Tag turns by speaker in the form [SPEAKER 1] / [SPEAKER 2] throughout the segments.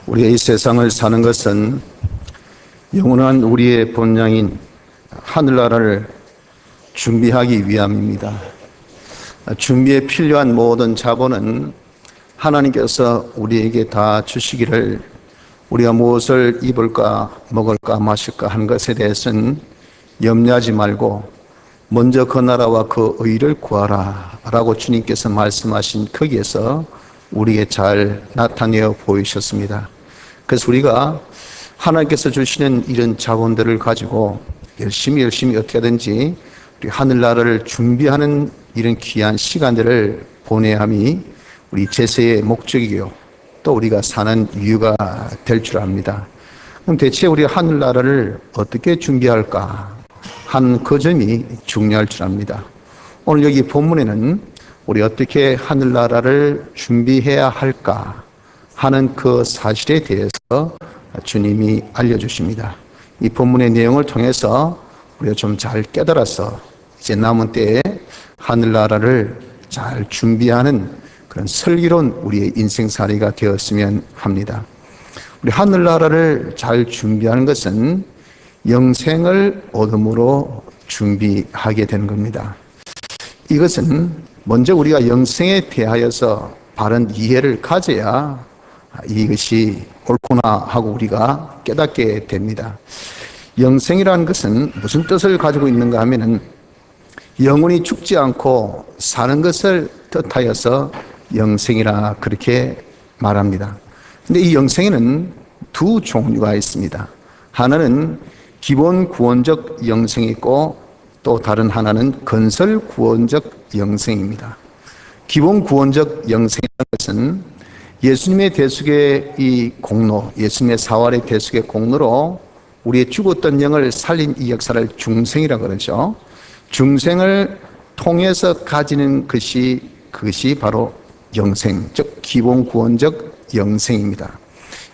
[SPEAKER 1] 우리가 이 세상을 사는 것은 영원한 우리의 본향인 하늘나라를 준비하기 위함입니다. 준비에 필요한 모든 자본은 하나님께서 우리에게 다 주시기를, 우리가 무엇을 입을까 먹을까 마실까 하는 것에 대해서는 염려하지 말고 먼저 그 나라와 그 의를 구하라 라고 주님께서 말씀하신 거기에서 우리에게 잘 나타내어 보이셨습니다. 그래서 우리가 하나님께서 주시는 이런 자본들을 가지고 열심히 어떻게든지 우리 하늘나라를 준비하는 이런 귀한 시간들을 보내야 함이 우리 제세의 목적이요, 또 우리가 사는 이유가 될 줄 압니다. 그럼 대체 우리 하늘나라를 어떻게 준비할까 하는 그 점이 중요할 줄 압니다. 오늘 여기 본문에는 우리 어떻게 하늘나라를 준비해야 할까 하는 그 사실에 대해서 주님이 알려주십니다. 이 본문의 내용을 통해서 우리가 좀 잘 깨달아서 이제 남은 때에 하늘나라를 잘 준비하는 그런 슬기로운 우리의 인생살이가 되었으면 합니다. 우리 하늘나라를 잘 준비하는 것은 영생을 얻음으로 준비하게 되는 겁니다. 이것은 먼저 우리가 영생에 대하여서 바른 이해를 가져야 이것이 옳구나 하고 우리가 깨닫게 됩니다. 영생이라는 것은 무슨 뜻을 가지고 있는가 하면은 영원히 죽지 않고 사는 것을 뜻하여서 영생이라 그렇게 말합니다. 근데 이 영생에는 두 종류가 있습니다. 하나는 기본 구원적 영생이 있고 또 다른 하나는 건설 구원적 영생입니다. 기본 구원적 영생이라는 것은 예수님의 대속의 이 공로, 예수님의 사활의 대속의 공로로 우리의 죽었던 영을 살린 이 역사를 중생이라고 그러죠. 중생을 통해서 가지는 그것이 바로 영생, 즉 기본 구원적 영생입니다.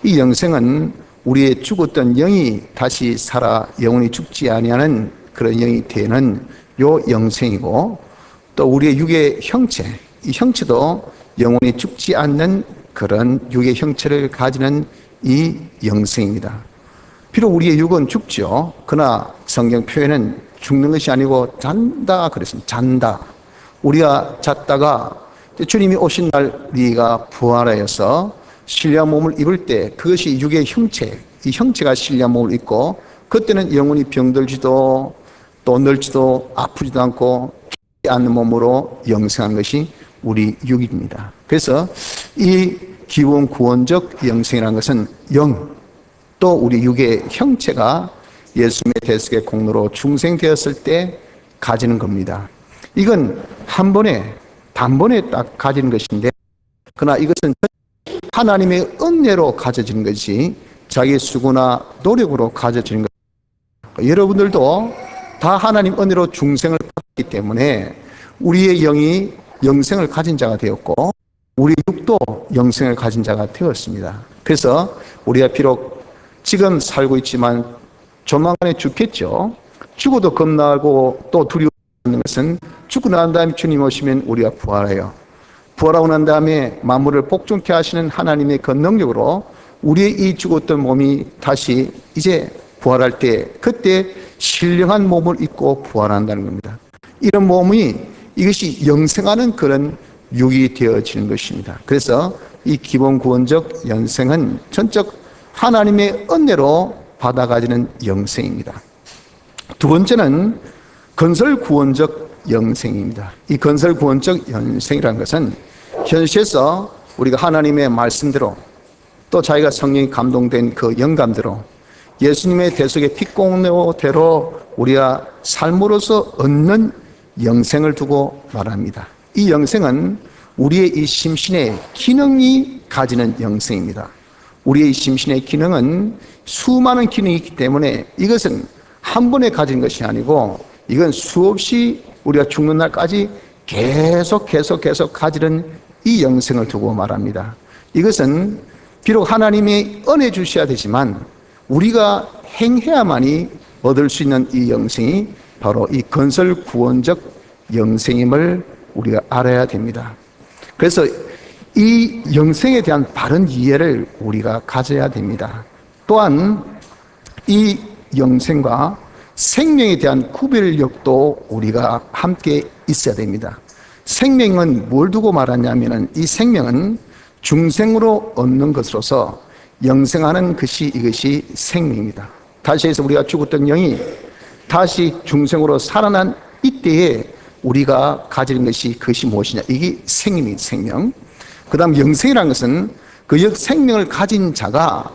[SPEAKER 1] 이 영생은 우리의 죽었던 영이 다시 살아 영원히 죽지 아니하는 그런 영이 되는 요 영생이고, 또 우리의 육의 형체, 이 형체도 영원히 죽지 않는 그런 육의 형체를 가지는 이 영생입니다. 비록 우리의 육은 죽죠. 그러나 성경 표현은 죽는 것이 아니고 잔다 그랬습니다. 잔다. 우리가 잤다가 주님이 오신 날 우리가 부활하여서 신령한 몸을 입을 때 그것이 육의 형체, 이 형체가 신령한 몸을 입고 그때는 영원히 병들지도 또 늙지도 아프지도 않고 죽지 않는 몸으로 영생한 것이 우리 육입니다. 그래서 이 기본 구원적 영생이라는 것은 영, 또 우리 육의 형체가 예수님의 대속의 공로로 중생되었을 때 가지는 겁니다. 이건 한 번에 단번에 딱 가지는 것인데, 그러나 이것은 하나님의 은혜로 가져지는 것이 자기 수고나 노력으로 가져지는 것. 여러분들도 다 하나님 은혜로 중생을 받기 때문에 우리의 영이 영생을 가진 자가 되었고 우리 육도 영생을 가진 자가 되었습니다. 그래서 우리가 비록 지금 살고 있지만 조만간에 죽겠죠. 죽어도 겁나고 또 두려워하는 것은 죽고 난 다음에 주님 오시면 우리가 부활해요. 부활하고 난 다음에 만물을 복종케 하시는 하나님의 그 능력으로 우리의 이 죽었던 몸이 다시 이제 부활할 때 그때 신령한 몸을 입고 부활한다는 겁니다. 이런 몸이 이것이 영생하는 그런 육이 되어지는 것입니다. 그래서 이 기본 구원적 영생은 전적 하나님의 은혜로 받아가지는 영생입니다. 두 번째는 건설 구원적 영생입니다. 이 건설 구원적 영생이라는 것은 현실에서 우리가 하나님의 말씀대로 또 자기가 성령이 감동된 그 영감대로 예수님의 대속의 피공로대로 우리가 삶으로서 얻는 영생을 두고 말합니다. 이 영생은 우리의 이 심신의 기능이 가지는 영생입니다. 우리의 이 심신의 기능은 수많은 기능이 있기 때문에 이것은 한 번에 가진 것이 아니고 이건 수없이 우리가 죽는 날까지 계속 가지는 이 영생을 두고 말합니다. 이것은 비록 하나님이 은혜 주셔야 되지만 우리가 행해야만이 얻을 수 있는 이 영생이 바로 이 건설 구원적 영생임을 우리가 알아야 됩니다. 그래서 이 영생에 대한 바른 이해를 우리가 가져야 됩니다. 또한 이 영생과 생명에 대한 구별력도 우리가 함께 있어야 됩니다. 생명은 뭘 두고 말하냐면 이 생명은 중생으로 얻는 것으로서 영생하는 것이 이것이 생명입니다. 다시 해서 우리가 죽었던 영이 다시 중생으로 살아난 이때에 우리가 가지는 것이 그것이 무엇이냐, 이게 생명입니다. 생명. 그 다음 영생이라는 것은 그 생명을 가진 자가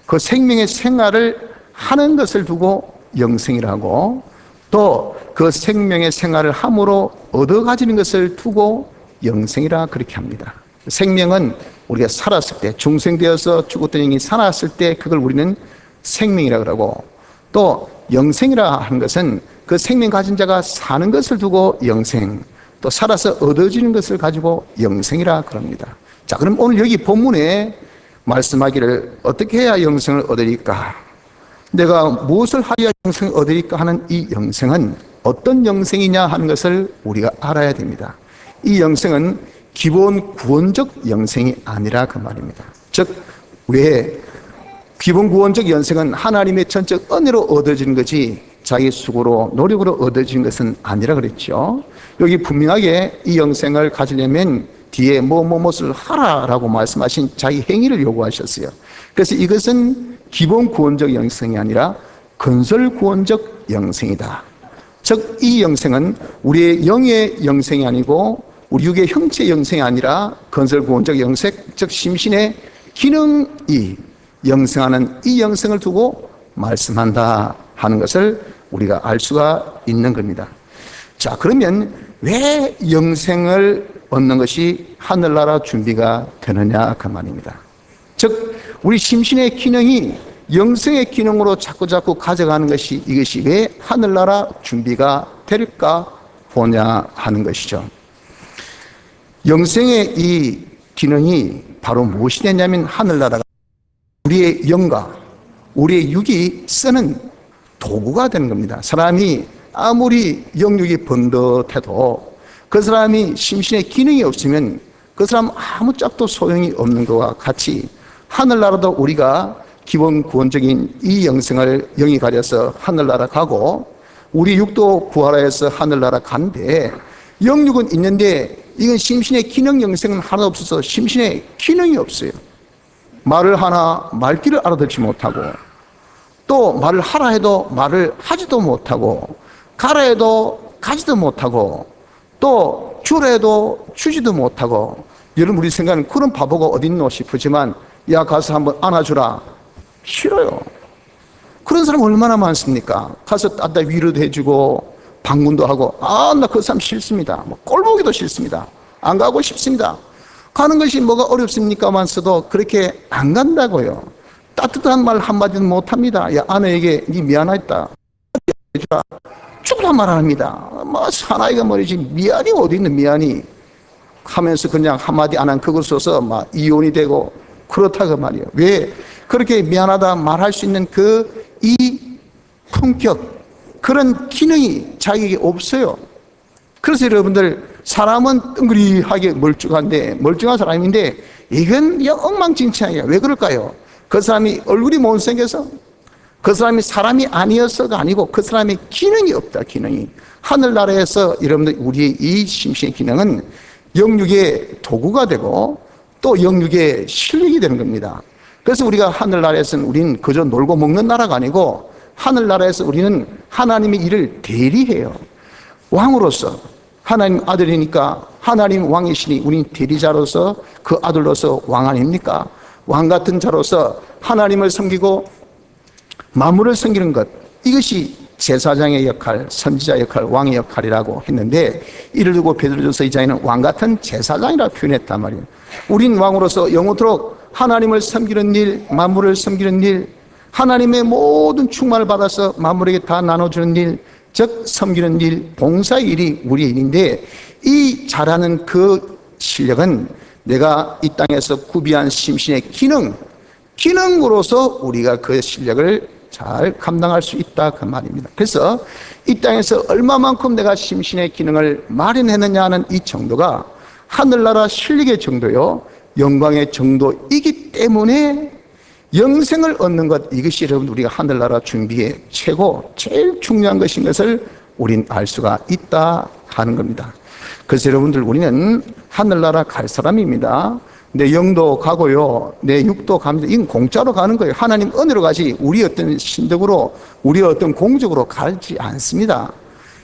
[SPEAKER 1] 그 생명의 생활을 하는 것을 두고 영생이라고, 또 그 생명의 생활을 함으로 얻어 가지는 것을 두고 영생이라 그렇게 합니다. 생명은 우리가 살았을 때, 중생되어서 죽었던 영이 살았을 때 그걸 우리는 생명이라 그러고, 또 영생이라 하는 것은 그 생명 가진 자가 사는 것을 두고 영생, 또 살아서 얻어지는 것을 가지고 영생이라 그럽니다. 자, 그럼 오늘 여기 본문에 말씀하기를 어떻게 해야 영생을 얻으리까? 내가 무엇을 하여야 영생을 얻으리까 하는 이 영생은 어떤 영생이냐 하는 것을 우리가 알아야 됩니다. 이 영생은 기본 구원적 영생이 아니라 그 말입니다. 즉, 왜 기본 구원적 영생은 하나님의 전적 은혜로 얻어지는 거지 자기 수고로 노력으로 얻어지는 것은 아니라 그랬죠. 여기 분명하게 이 영생을 가지려면 뒤에 무엇을 하라라고 말씀하신 자기 행위를 요구하셨어요. 그래서 이것은 기본 구원적 영생이 아니라 건설 구원적 영생이다. 즉, 이 영생은 우리의 영의 영생이 아니고 우리 육의 형체의 영생이 아니라 건설 구원적 영생, 즉 심신의 기능이 영생하는 이 영생을 두고 말씀한다 하는 것을 우리가 알 수가 있는 겁니다. 자, 그러면 왜 영생을 얻는 것이 하늘나라 준비가 되느냐 그 말입니다. 즉, 우리 심신의 기능이 영생의 기능으로 자꾸 가져가는 것이 이것이 왜 하늘나라 준비가 될까 보냐 하는 것이죠. 영생의 이 기능이 바로 무엇이 되냐면 하늘나라가 우리의 영과 우리의 육이 쓰는 도구가 되는 겁니다. 사람이 아무리 영육이 번듯해도 그 사람이 심신의 기능이 없으면 그 사람 아무 짝도 소용이 없는 것과 같이 하늘나라도 우리가 기본 구원적인 이 영생을 영이 가려서 하늘나라 가고 우리 육도 부활하여서 하늘나라 간데 영육은 있는데 이건 심신의 기능 영생은 하나도 없어서 심신의 기능이 없어요. 말을 하나 말귀를 알아듣지 못하고, 또 말을 하라 해도 말을 하지도 못하고, 가라 해도 가지도 못하고, 또 주라 해도 주지도 못하고. 여러분, 우리 생각은 그런 바보가 어딨노 싶으지만 야, 가서 한번 안아주라. 싫어요. 그런 사람 얼마나 많습니까? 가서 따다 위로도 해주고 방문도 하고, 아, 나 그 사람 싫습니다. 뭐 꼴보기도 싫습니다. 안 가고 싶습니다. 가는 것이 뭐가 어렵습니까만서도 그렇게 안 간다고요. 따뜻한 말 한마디도 못합니다. 야, 아내에게 니 미안하다 죽으란 말 안 합니다. 뭐 사나이가 말이지 미안이 어디 있는 미안이 하면서 그냥 한마디 안 한 그걸 써서 막 이혼이 되고 그렇다고 말이에요. 왜 그렇게 미안하다 말할 수 있는 이 품격, 그런 기능이 자기에게 없어요. 그래서 여러분들, 사람은 뜬그리하게 멀쩡한 사람인데 이건 엉망진창이에요. 왜 그럴까요? 그 사람이 얼굴이 못생겨서, 그 사람이 사람이 아니어서가 아니고 그 사람의 기능이 없다. 기능이. 하늘나라에서 여러분들 우리의 이 심신의 기능은 영육의 도구가 되고 또 영육의 실력이 되는 겁니다. 그래서 우리가 하늘나라에서는 우리는 그저 놀고 먹는 나라가 아니고 하늘나라에서 우리는 하나님의 일을 대리해요. 왕으로서, 하나님 아들이니까 하나님 왕이시니 우리는 대리자로서 그 아들로서 왕 아닙니까? 왕 같은 자로서 하나님을 섬기고 만물을 섬기는 것, 이것이 제사장의 역할, 선지자 역할, 왕의 역할이라고 했는데 이를 두고 베드로전서 2장에는 왕 같은 제사장이라고 표현했단 말이에요. 우린 왕으로서 영원토록 하나님을 섬기는 일, 만물을 섬기는 일, 하나님의 모든 충만을 받아서 만물에게 다 나눠주는 일, 즉 섬기는 일, 봉사의 일이 우리의 일인데 이 잘하는 그 실력은 내가 이 땅에서 구비한 심신의 기능으로서 우리가 그 실력을 잘 감당할 수 있다 그 말입니다. 그래서 이 땅에서 얼마만큼 내가 심신의 기능을 마련했느냐 하는 이 정도가 하늘나라 실력의 정도요, 영광의 정도이기 때문에 영생을 얻는 것, 이것이 여러분 우리가 하늘나라 준비의 최고 제일 중요한 것인 것을 우린 알 수가 있다 하는 겁니다. 그래서 여러분들, 우리는 하늘나라 갈 사람입니다. 내 영도 가고요, 내 육도 갑니다. 이건 공짜로 가는 거예요. 하나님 은혜로 가지 우리 어떤 신덕으로, 우리 어떤 공적으로 가지 않습니다.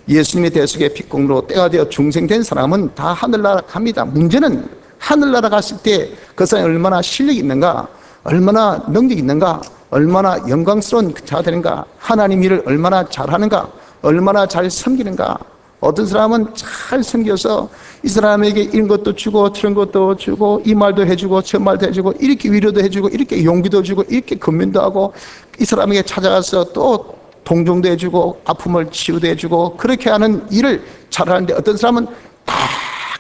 [SPEAKER 1] 예수님의 대속의 핏공으로 때가 되어 중생된 사람은 다 하늘나라 갑니다. 문제는 하늘나라 갔을 때 그 사람이 얼마나 실력이 있는가, 얼마나 능력이 있는가, 얼마나 영광스러운 자가 되는가, 하나님 일을 얼마나 잘하는가, 얼마나 잘 섬기는가. 어떤 사람은 잘 섬겨서 이 사람에게 이런 것도 주고 저런 것도 주고, 이 말도 해주고 저 말도 해주고, 이렇게 위로도 해주고, 이렇게 용기도 주고, 이렇게 권면도 하고, 이 사람에게 찾아가서 또 동정도 해주고 아픔을 치유도 해주고, 그렇게 하는 일을 잘하는데, 어떤 사람은 딱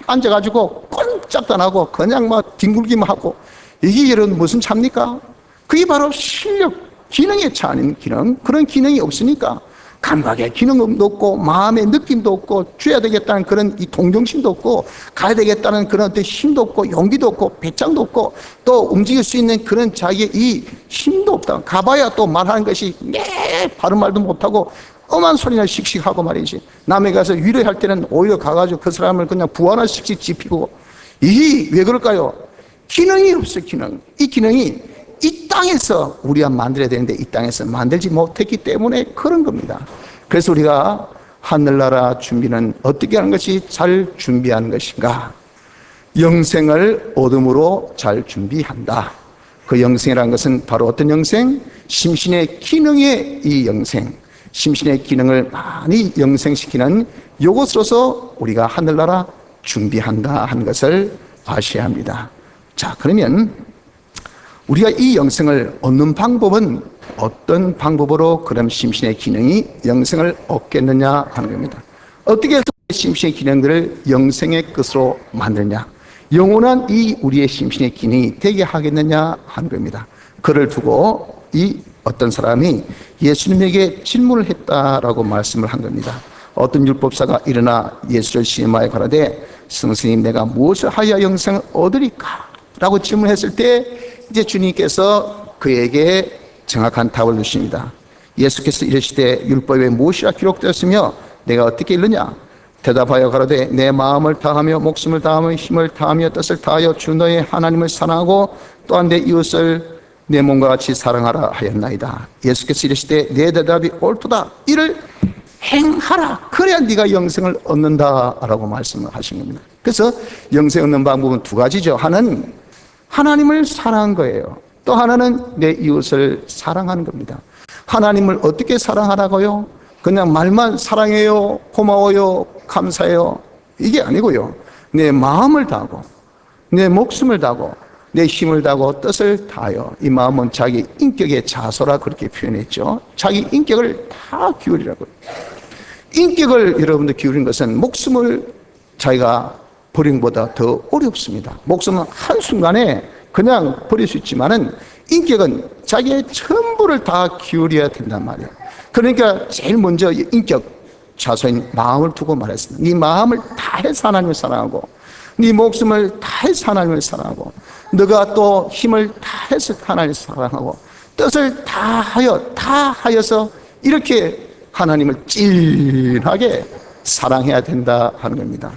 [SPEAKER 1] 앉아가지고 꼼짝도 안 하고 그냥 막 뒹굴기만 하고, 이게 여러분 무슨 차입니까? 그게 바로 실력, 기능의 차 아닌 기능. 그런 기능이 없으니까 감각의 기능도 없고, 마음의 느낌도 없고, 줘야 되겠다는 그런 이 동정심도 없고, 가야 되겠다는 그런 어떤 힘도 없고, 용기도 없고, 배짱도 없고, 또 움직일 수 있는 그런 자기의 이 힘도 없다. 가봐야 또 말하는 것이 바른 말도 못하고 엄한 소리나 씩씩하고 말이지. 남에 가서 위로할 때는 오히려 가가지고 그 사람을 그냥 부하나 씩씩 짚히고. 이게 왜 그럴까요? 기능이 없어요. 기능. 이 기능이 이 땅에서 우리가 만들어야 되는데 이 땅에서 만들지 못했기 때문에 그런 겁니다. 그래서 우리가 하늘나라 준비는 어떻게 하는 것이 잘 준비하는 것인가? 영생을 얻음으로 잘 준비한다. 그 영생이라는 것은 바로 어떤 영생? 심신의 기능의 이 영생, 심신의 기능을 많이 영생시키는 요것으로서 우리가 하늘나라 준비한다 하는 것을 아셔야 합니다. 자, 그러면 우리가 이 영생을 얻는 방법은 어떤 방법으로 그럼 심신의 기능이 영생을 얻겠느냐 하는 겁니다. 어떻게 해서 심신의 기능들을 영생의 것으로 만드냐, 영원한 이 우리의 심신의 기능이 되게 하겠느냐 하는 겁니다. 그를 두고 이 어떤 사람이 예수님에게 질문을 했다라고 말씀을 한 겁니다. 어떤 율법사가 일어나 예수를 시험하여 가라되, 선생님, 내가 무엇을 하여 영생을 얻으리까? 라고 질문했을 때 이제 주님께서 그에게 정확한 답을 주십니다. 예수께서 이르시되, 율법에 무엇이라 기록되었으며 내가 어떻게 읽느냐? 대답하여 가로되, 내 마음을 다하며 목숨을 다하며 힘을 다하며 뜻을 다하여 주 너의 하나님을 사랑하고 또한 내 이웃을 내 몸과 같이 사랑하라 하였나이다. 예수께서 이르시되, 내 대답이 옳도다. 이를 행하라. 그래야 네가 영생을 얻는다라고 말씀을 하신 겁니다. 그래서 영생 얻는 방법은 두 가지죠. 하나는 하나님을 사랑한 거예요. 또 하나는 내 이웃을 사랑하는 겁니다. 하나님을 어떻게 사랑하라고요? 그냥 말만 사랑해요, 고마워요, 감사해요, 이게 아니고요. 내 마음을 다하고, 내 목숨을 다하고, 내 힘을 다하고 뜻을 다하여. 이 마음은 자기 인격의 자소라 그렇게 표현했죠. 자기 인격을 다 기울이라고요. 인격을 여러분들 기울인 것은 목숨을 자기가 버리는 것보다 더 어렵습니다. 목숨은 한순간에 그냥 버릴 수 있지만은 인격은 자기의 전부를 다 기울여야 된단 말이에요. 그러니까 제일 먼저 인격 자소인 마음을 두고 말했습니다. 네 마음을 다해서 하나님을 사랑하고, 네 목숨을 다해서 하나님을 사랑하고, 너가 또 힘을 다해서 하나님을 사랑하고, 뜻을 다하여서 이렇게 하나님을 찐하게 사랑해야 된다 하는 겁니다.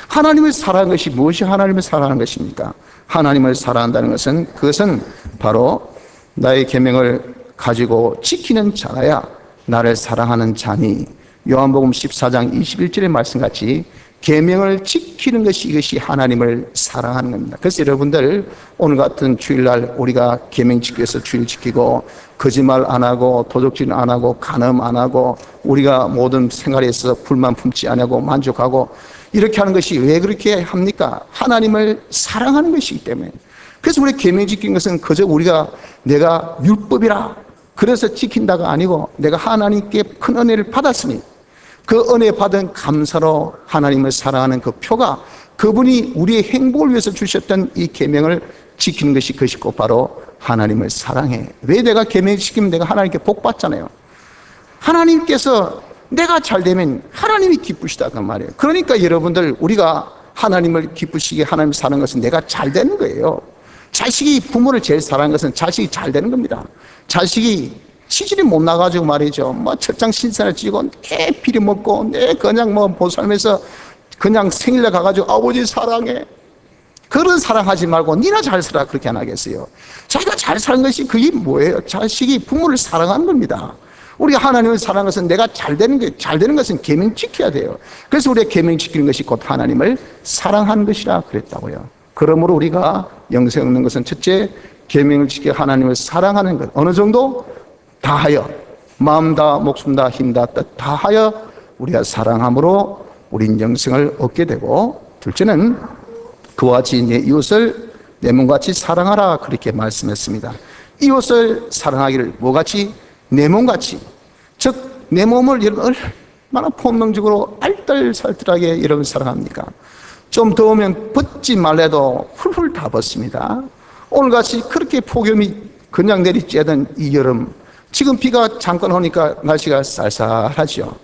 [SPEAKER 1] 하나님을 사랑하는 것이 무엇이 하나님을 사랑하는 것입니까? 하나님을 사랑한다는 것은, 그것은 바로 나의 계명을 가지고 지키는 자라야 나를 사랑하는 자니, 요한복음 14장 21절의 말씀같이 계명을 지키는 것이, 이것이 하나님을 사랑하는 겁니다. 그래서 여러분들, 오늘 같은 주일날 우리가 계명 지키기 위해서 주일 지키고, 거짓말 안 하고, 도적질 안 하고, 간음 안 하고, 우리가 모든 생활에 있어서 불만 품지 않고 만족하고, 이렇게 하는 것이 왜 그렇게 합니까? 하나님을 사랑하는 것이기 때문에. 그래서 우리 계명 지키는 것은 그저 우리가 내가 율법이라 그래서 지킨다가 아니고, 내가 하나님께 큰 은혜를 받았으니 그 은혜 받은 감사로 하나님을 사랑하는 그 표가, 그분이 우리의 행복을 위해서 주셨던 이 계명을 지키는 것이, 그것이 곧 바로 하나님을 사랑해. 왜 내가 계명 지키면 내가 하나님께 복 받잖아요. 하나님께서 내가 잘 되면 하나님이 기쁘시다 그 말이에요. 그러니까 여러분들, 우리가 하나님을 기쁘시게 하나님 사는 것은 내가 잘 되는 거예요. 자식이 부모를 제일 사랑하는 것은 자식이 잘 되는 겁니다. 자식이 치질이 못 나가지고 말이죠. 뭐 철장 신세를 찌고 내 비리 먹고 내 그냥 뭐 보살면서 그냥 생일날 가가지고 아버지 사랑해. 그런 사랑하지 말고 니나 잘 살아 그렇게 안 하겠어요. 자기가 잘 사는 것이 그게 뭐예요? 자식이 부모를 사랑하는 겁니다. 우리가 하나님을 사랑하는 것은 내가 잘 되는 것은 계명 지켜야 돼요. 그래서 우리가 계명 지키는 것이 곧 하나님을 사랑하는 것이라 그랬다고요. 그러므로 우리가 영생 얻는 것은 첫째, 계명을 지켜 하나님을 사랑하는 것. 어느 정도? 다하여, 마음 다, 목숨 다, 힘 다, 뜻 다하여 우리가 사랑함으로 우린 영생을 얻게 되고, 둘째는 그와 같이 내 이웃을 내 몸같이 사랑하라 그렇게 말씀했습니다. 이웃을 사랑하기를 뭐같이? 내 몸같이. 즉 내 몸을 얼마나 본능적으로 알뜰살뜰하게 여러분 사랑합니까? 좀 더우면 벗지 말래도 훌훌 다 벗습니다. 오늘같이 그렇게 폭염이 그냥 내리쬐던 이 여름, 지금 비가 잠깐 오니까 날씨가 쌀쌀하죠.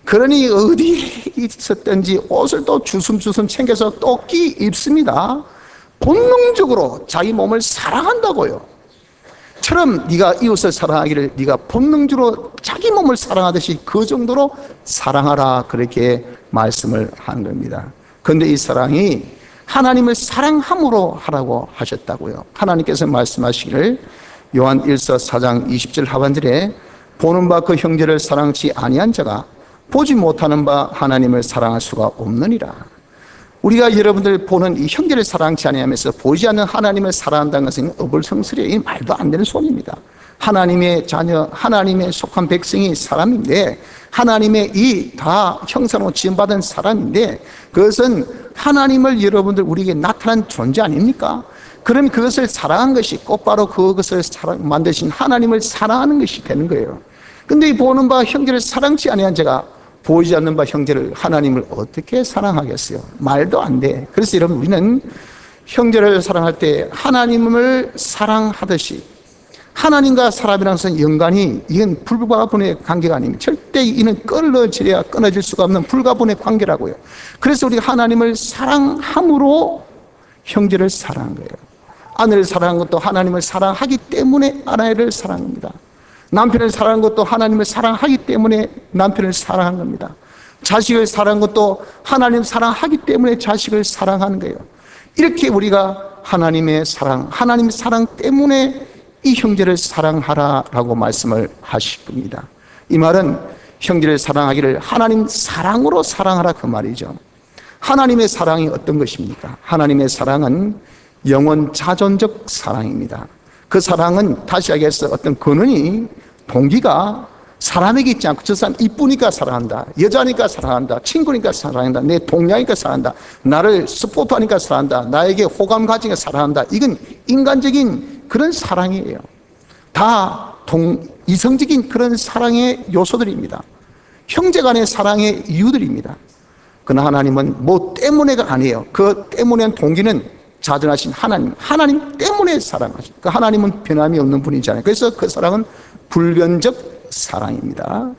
[SPEAKER 1] 그러니 어디에 있었든지 옷을 또 주섬주섬 챙겨서 또 끼 입습니다. 본능적으로 자기 몸을 사랑한다고요. 처럼 네가 이웃을 사랑하기를 네가 본능적으로 자기 몸을 사랑하듯이 그 정도로 사랑하라 그렇게 말씀을 하는 겁니다. 그런데 이 사랑이 하나님을 사랑함으로 하라고 하셨다고요. 하나님께서 말씀하시기를 요한 1서 4장 20절 하반절에 보는 바 그 형제를 사랑치 아니한 자가 보지 못하는 바 하나님을 사랑할 수가 없느니라. 우리가 여러분들 보는 이 형제를 사랑치 아니하면서 보이지 않는 하나님을 사랑한다는 것은 어불성설이에요. 이 말도 안 되는 소리입니다. 하나님의 자녀, 하나님의 속한 백성이 사람인데, 하나님의 이 다 형상으로 지음받은 사람인데, 그것은 하나님을 여러분들 우리에게 나타난 존재 아닙니까? 그럼 그것을 사랑한 것이 곧바로 그것을 만드신 하나님을 사랑하는 것이 되는 거예요. 근데 이 보는 바 형제를 사랑치 아니한 자가 보이지 않는 바 형제를, 하나님을 어떻게 사랑하겠어요? 말도 안 돼. 그래서 여러분, 우리는 형제를 사랑할 때 하나님을 사랑하듯이, 하나님과 사람이라는 것은 연관이, 이건 불가분의 관계가 아닙니다. 절대 이는 끊어져야 끊어질 수가 없는 불가분의 관계라고요. 그래서 우리가 하나님을 사랑함으로 형제를 사랑한 거예요. 아내를 사랑한 것도 하나님을 사랑하기 때문에 아내를 사랑합니다. 남편을 사랑한 것도 하나님을 사랑하기 때문에 남편을 사랑한 겁니다. 자식을 사랑한 것도 하나님 사랑하기 때문에 자식을 사랑하는 거예요. 이렇게 우리가 하나님의 사랑, 하나님 사랑 때문에 이 형제를 사랑하라라고 말씀을 하실 겁니다. 이 말은 형제를 사랑하기를 하나님 사랑으로 사랑하라 그 말이죠. 하나님의 사랑이 어떤 것입니까? 하나님의 사랑은 영원 자존적 사랑입니다. 그 사랑은 다시 하겠어 어떤 근원이, 동기가 사람에게 있지 않고 저 사람 이쁘니까 사랑한다, 여자니까 사랑한다, 친구니까 사랑한다, 내 동료니까 사랑한다, 나를 스포트하니까 사랑한다, 나에게 호감 가지니까 사랑한다. 이건 인간적인 그런 사랑이에요. 다 이성적인 그런 사랑의 요소들입니다. 형제간의 사랑의 이유들입니다. 그러나 하나님은 뭐 때문에가 아니에요. 그 때문에 동기는 자전하신 하나님 때문에 사랑하신, 그 하나님은 변함이 없는 분이잖아요. 그래서 그 사랑은 불변적 사랑입니다.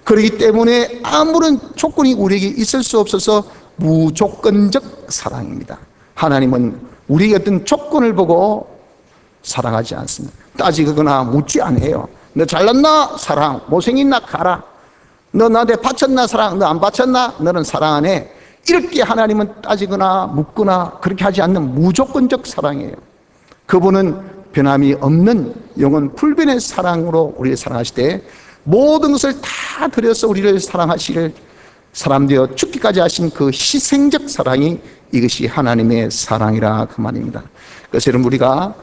[SPEAKER 1] 그렇기 때문에 아무런 조건이 우리에게 있을 수 없어서 무조건적 사랑입니다. 하나님은 우리에게 어떤 조건을 보고 사랑하지 않습니다. 따지거나 묻지 않아요. 너 잘났나? 사랑. 못생겼나? 가라. 너 나한테 바쳤나? 사랑. 너 안 바쳤나? 너는 사랑 안 해. 이렇게 하나님은 따지거나 묻거나 그렇게 하지 않는 무조건적 사랑이에요. 그분은 변함이 없는 영원 불변의 사랑으로 우리를 사랑하실 때 모든 것을 다 들여서 우리를 사랑하시길, 사람 되어 죽기까지 하신 그 희생적 사랑이, 이것이 하나님의 사랑이라 그 말입니다. 그래서 여러분, 우리가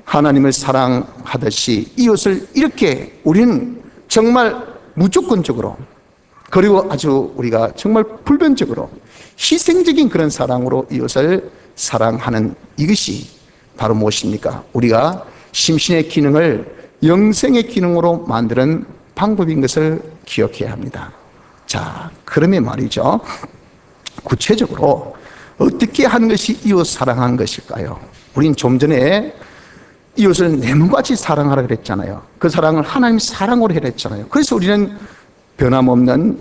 [SPEAKER 1] 하나님을 사랑하듯이 이웃을 이렇게 우리는 정말 무조건적으로, 그리고 아주 우리가 정말 불변적으로 희생적인 그런 사랑으로 이웃을 사랑하는, 이것이 바로 무엇입니까? 우리가 심신의 기능을 영생의 기능으로 만드는 방법인 것을 기억해야 합니다. 자, 그러면 말이죠, 구체적으로 어떻게 하는 것이 이웃 사랑하는 것일까요? 우린 좀 전에 이웃을 내 몸같이 사랑하라 그랬잖아요. 그 사랑을 하나님 사랑으로 해라 했잖아요. 그래서 우리는 변함없는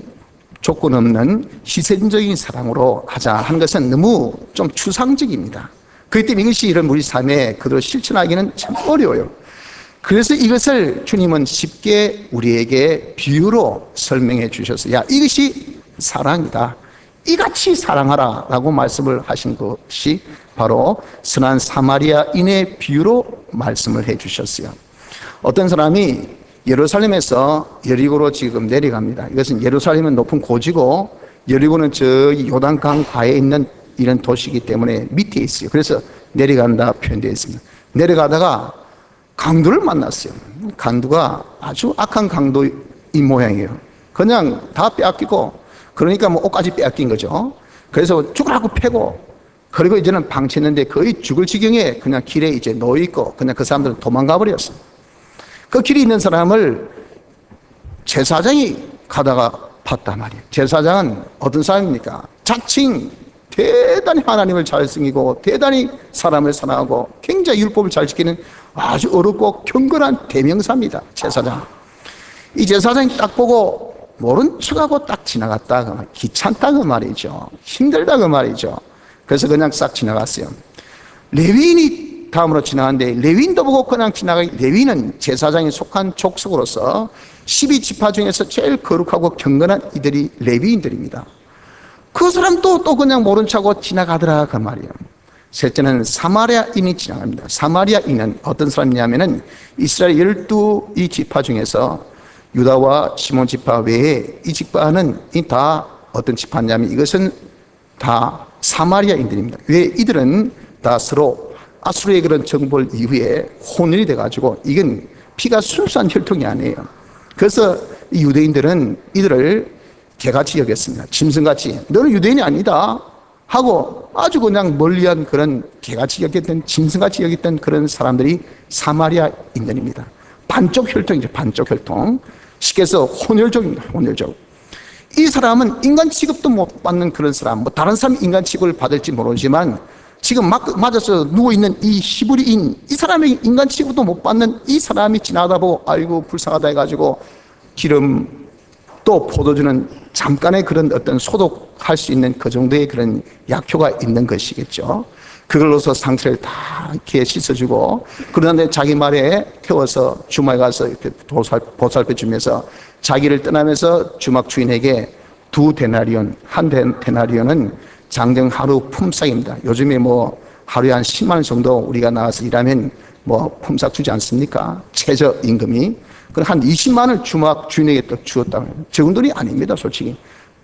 [SPEAKER 1] 조건 없는 희생적인 사랑으로 하자 하는 것은 너무 좀 추상적입니다. 그렇기 때문에 이것이 이런 우리 삶에 그대로 실천하기는 참 어려워요. 그래서 이것을 주님은 쉽게 우리에게 비유로 설명해 주셔서 야, 이것이 사랑이다. 이같이 사랑하라 라고 말씀을 하신 것이 바로 선한 사마리아인의 비유로 말씀을 해 주셨어요. 어떤 사람이 예루살렘에서 여리고로 지금 내려갑니다. 이것은 예루살렘은 높은 고지고 여리고는 저기 요단강 가에 있는 이런 도시이기 때문에 밑에 있어요. 그래서 내려간다 표현되어 있습니다. 내려가다가 강도를 만났어요. 강도가 아주 악한 강도인 모양이에요. 그냥 다 빼앗기고, 그러니까 뭐 옷까지 빼앗긴 거죠. 그래서 죽으라고 패고, 그리고 이제는 방치했는데 거의 죽을 지경에 그냥 길에 이제 놓여있고, 그냥 그 사람들은 도망가 버렸어요. 그 길에 있는 사람을 제사장이 가다가 봤단 말이에요. 제사장은 어떤 사람입니까? 자칭 대단히 하나님을 잘 섬기고 대단히 사람을 사랑하고 굉장히 율법을 잘 지키는 아주 어렵고 경건한 대명사입니다. 제사장. 이 제사장이 딱 보고 모른 척하고 딱 지나갔다. 귀찮다고 말이죠. 힘들다고 말이죠. 그래서 그냥 싹 지나갔어요. 레위인이 다음으로 지나갔는데 레위인도 보고 그냥 지나가기. 레위인은 제사장에 속한 족속으로서 12지파 중에서 제일 거룩하고 경건한 이들이 레위인들입니다. 그 사람도 또 그냥 모른 척하고 지나가더라 그 말이에요. 셋째는 사마리아인이 지나갑니다. 사마리아인은 어떤 사람이냐면은 이스라엘 12이 지파 중에서 유다와 시몬 지파 외에 이 지파는 다 어떤 지파냐면 이것은 다 사마리아인들입니다. 왜? 이들은 다 서로 아수르의 그런 정벌 이후에 혼혈이 돼가지고 이건 피가 순수한 혈통이 아니에요. 그래서 이 유대인들은 이들을 개같이 여겼습니다. 짐승같이. 너는 유대인이 아니다 하고 아주 그냥 멀리한 그런 개같이 여겼던, 짐승같이 여겼던 그런 사람들이 사마리아인들입니다. 반쪽 혈통이죠. 반쪽 혈통. 쉽게 해서 혼혈족입니다. 혼혈족. 이 사람은 인간 취급도 못 받는 그런 사람, 뭐 다른 사람이 인간 취급을 받을지 모르지만 지금 맞아서 누워있는 이 히브리인, 이 사람이 인간 취급도 못 받는 이 사람이 지나다 보고 아이고 불쌍하다 해가지고 기름 또 포도주는 잠깐의 그런 어떤 소독할 수 있는 그 정도의 그런 약효가 있는 것이겠죠. 그걸로서 상처를 다 이렇게 씻어주고, 그러는데 자기 말에 태워서 주막에 가서 이렇게 보살펴 주면서 자기를 떠나면서 주막 주인에게 2데나리온, 한 데나리온은 장정 하루 품삯입니다. 요즘에 뭐 하루에 한 10만 원 정도 우리가 나가서 일하면 뭐 품삯 주지 않습니까? 최저 임금이. 그럼 한 20만 원을 주막 주인에게 또 주었다. 적은 돈이 아닙니다, 솔직히.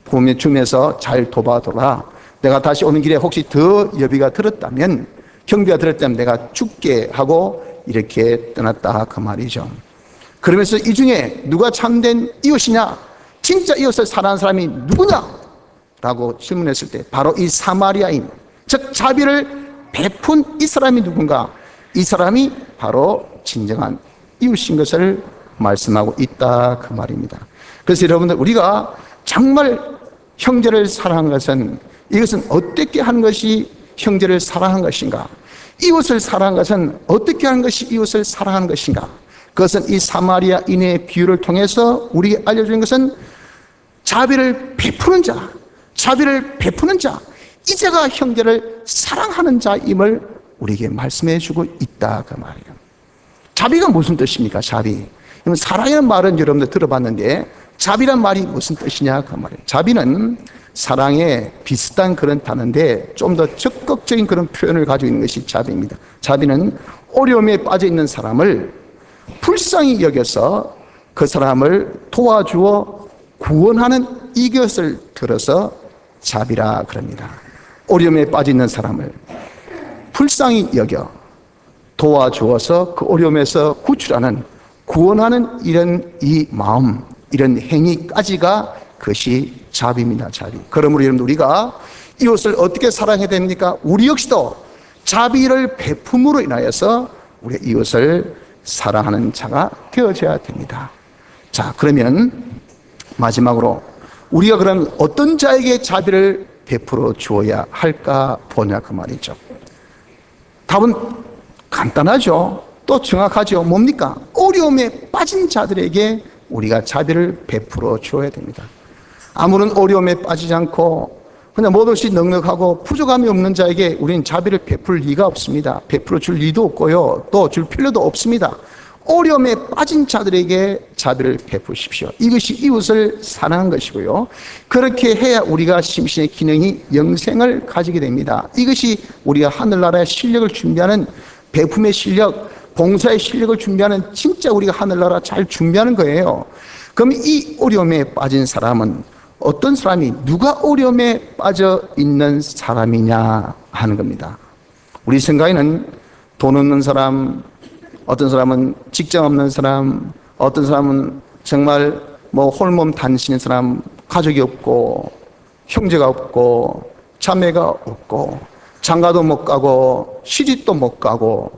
[SPEAKER 1] 보면 주면서 잘 도와둬라. 내가 다시 오는 길에 혹시 더 여비가 들었다면, 경비가 들었다면 내가 죽게 하고 이렇게 떠났다 그 말이죠. 그러면서 이 중에 누가 참된 이웃이냐, 진짜 이웃을 사랑하는 사람이 누구냐 라고 질문했을 때 바로 이 사마리아인, 즉 자비를 베푼 이 사람이 누군가, 이 사람이 바로 진정한 이웃인 것을 말씀하고 있다 그 말입니다. 그래서 여러분들, 우리가 정말 형제를 사랑하는 것은, 이것은 어떻게 하는 것이 형제를 사랑하는 것인가, 이웃을 사랑하는 것은 어떻게 하는 것이 이웃을 사랑하는 것인가, 그것은 이 사마리아인의 비유를 통해서 우리에게 알려주는 것은 자비를 베푸는 자, 자비를 베푸는 자, 이제가 형제를 사랑하는 자임을 우리에게 말씀해 주고 있다 그 말이에요. 자비가 무슨 뜻입니까? 자비. 사랑이라는 말은 여러분들 들어봤는데 자비란 말이 무슨 뜻이냐 그 말이에요. 자비는 사랑에 비슷한 그런 단어인데 좀 더 적극적인 그런 표현을 가지고 있는 것이 자비입니다. 자비는 어려움에 빠져 있는 사람을 불쌍히 여겨서 그 사람을 도와주어 구원하는 이것을 들어서 자비라 그럽니다. 어려움에 빠져 있는 사람을 불쌍히 여겨 도와주어서 그 어려움에서 구출하는, 구원하는 이런 이 마음, 이런 행위까지가 그것이 자비입니다. 자비. 그러므로 여러분, 우리가 이웃을 어떻게 사랑해야 됩니까? 우리 역시도 자비를 베품으로 인하여서 우리 이웃을 사랑하는 자가 되어져야 됩니다. 자, 그러면 마지막으로 우리가 그럼 어떤 자에게 자비를 베풀어 주어야 할까 보냐 그 말이죠. 답은 간단하죠. 또 정확하죠. 뭡니까? 어려움에 빠진 자들에게 우리가 자비를 베풀어 주어야 됩니다. 아무런 어려움에 빠지지 않고 그냥 모든 것이 넉넉하고 부족함이 없는 자에게 우리는 자비를 베풀 리가 없습니다. 베풀어 줄 리도 없고요. 또 줄 필요도 없습니다. 어려움에 빠진 자들에게 자비를 베푸십시오. 이것이 이웃을 사랑하는 것이고요. 그렇게 해야 우리가 심신의 기능이 영생을 가지게 됩니다. 이것이 우리가 하늘나라의 실력을 준비하는 베품의 실력, 봉사의 실력을 준비하는 진짜 우리가 하늘나라 잘 준비하는 거예요. 그럼 이 어려움에 빠진 사람은 어떤 사람이 누가 어려움에 빠져 있는 사람이냐 하는 겁니다. 우리 생각에는 돈 없는 사람, 어떤 사람은 직장 없는 사람, 어떤 사람은 정말 홀몸 단신인 사람, 가족이 없고 형제가 없고 자매가 없고 장가도 못 가고 시집도 못 가고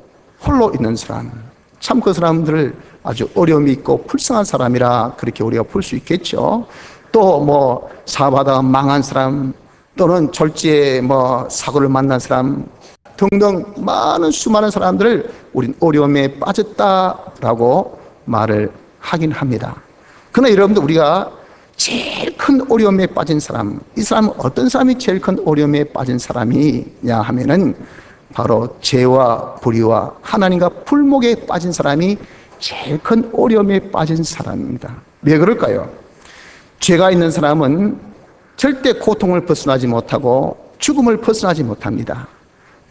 [SPEAKER 1] 홀로 있는 사람, 참 그 사람들을 아주 어려움이 있고 불쌍한 사람이라 그렇게 우리가 볼 수 있겠죠. 또 사업하다가 망한 사람, 또는 졸지에 사고를 만난 사람 등등 많은 수많은 사람들을 우린 어려움에 빠졌다라고 말을 하긴 합니다. 그러나 여러분들, 우리가 제일 큰 어려움에 빠진 사람, 이 사람은 어떤 사람이 제일 큰 어려움에 빠진 사람이냐 하면은 바로 죄와 불의와 하나님과 불목에 빠진 사람이 제일 큰 어려움에 빠진 사람입니다. 왜 그럴까요? 죄가 있는 사람은 절대 고통을 벗어나지 못하고 죽음을 벗어나지 못합니다.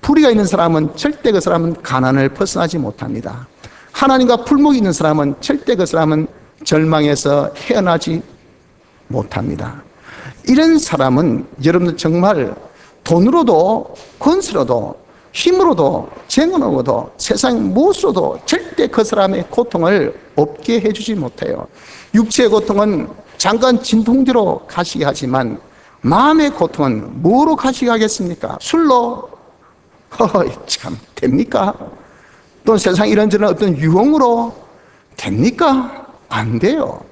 [SPEAKER 1] 불의가 있는 사람은 절대 그 사람은 가난을 벗어나지 못합니다. 하나님과 불목이 있는 사람은 절대 그 사람은 절망에서 헤어나지 못합니다. 이런 사람은 여러분들 정말 돈으로도 권세로도 힘으로도 재능으로도 세상 무엇으로도 절대 그 사람의 고통을 없게 해주지 못해요. 육체의 고통은 잠깐 진통제로 가시게 하지만 마음의 고통은 뭐로 가시게 하겠습니까? 술로? 참 됩니까? 또 세상 이런저런 어떤 유흥으로 됩니까? 안 돼요.